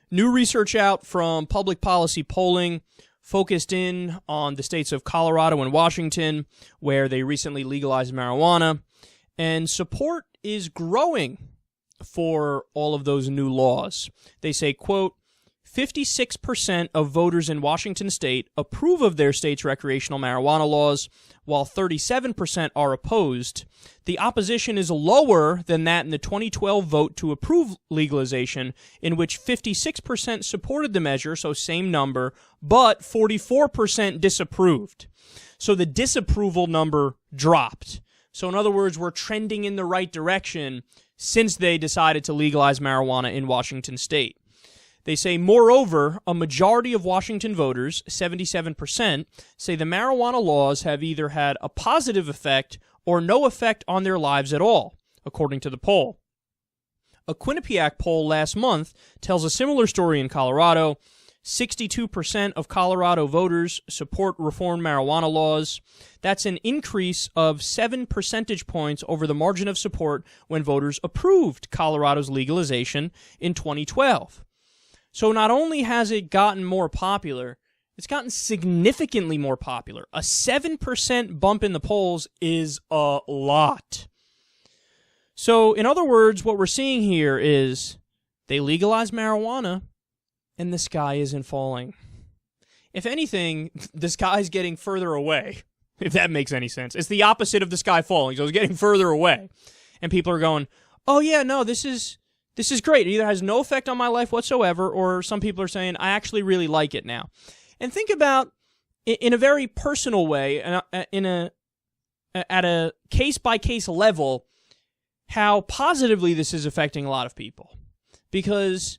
New research out from Public Policy Polling focused in on the states of Colorado and Washington, where they recently legalized marijuana, and support is growing for all of those new laws. They say, quote, 56% of voters in Washington state approve of their state's recreational marijuana laws, while 37% are opposed. The opposition is lower than that in the 2012 vote to approve legalization, in which 56% supported the measure, so same number, but 44% disapproved. So the disapproval number dropped. So in other words, we're trending in the right direction since they decided to legalize marijuana in Washington state. They say, moreover, a majority of Washington voters, 77%, say the marijuana laws have either had a positive effect or no effect on their lives at all, according to the poll. A Quinnipiac poll last month tells a similar story in Colorado. 62% of Colorado voters support reformed marijuana laws. That's an increase of 7 percentage points over the margin of support when voters approved Colorado's legalization in 2012. So not only has it gotten more popular, it's gotten significantly more popular. A 7% bump in the polls is a lot. So in other words, what we're seeing here is they legalize marijuana and the sky isn't falling. If anything, the sky's getting further away, if that makes any sense. It's the opposite of the sky falling, so it's getting further away. And people are going, oh yeah, no, this is great. It either has no effect on my life whatsoever, or some people are saying, I actually really like it now. And think about, in a very personal way, at a case-by-case level, how positively this is affecting a lot of people. Because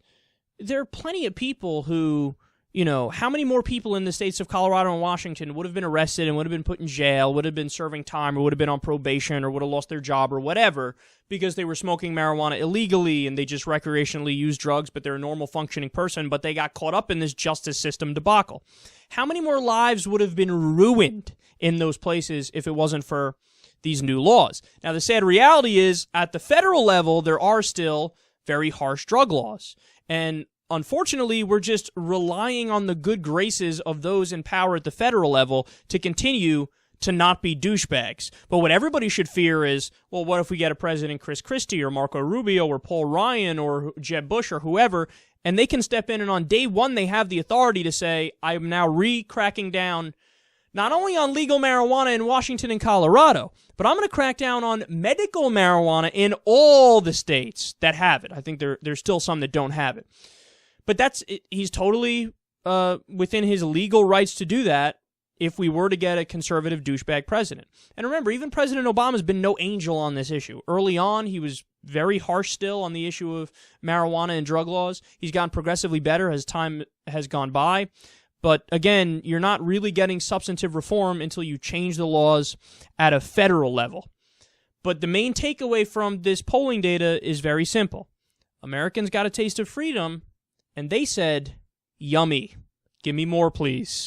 there are plenty of people who, you know, how many more people in the states of Colorado and Washington would have been arrested and would have been put in jail, would have been serving time, or would have been on probation, or would have lost their job, or whatever, because they were smoking marijuana illegally and they just recreationally used drugs, but they're a normal functioning person, but they got caught up in this justice system debacle. How many more lives would have been ruined in those places if it wasn't for these new laws? Now, the sad reality is, at the federal level, there are still very harsh drug laws. And unfortunately, we're just relying on the good graces of those in power at the federal level to continue to not be douchebags. But what everybody should fear is, well, what if we get a President Chris Christie or Marco Rubio or Paul Ryan or Jeb Bush or whoever, and they can step in and on day one they have the authority to say, I am now cracking down not only on legal marijuana in Washington and Colorado, but I'm going to crack down on medical marijuana in all the states that have it. I think there's still some that don't have it. But he's totally within his legal rights to do that if we were to get a conservative douchebag president. And remember, even President Obama's been no angel on this issue. Early on, he was very harsh still on the issue of marijuana and drug laws. He's gotten progressively better as time has gone by. But again, you're not really getting substantive reform until you change the laws at a federal level. But the main takeaway from this polling data is very simple. Americans got a taste of freedom, and they said, yummy. Give me more, please.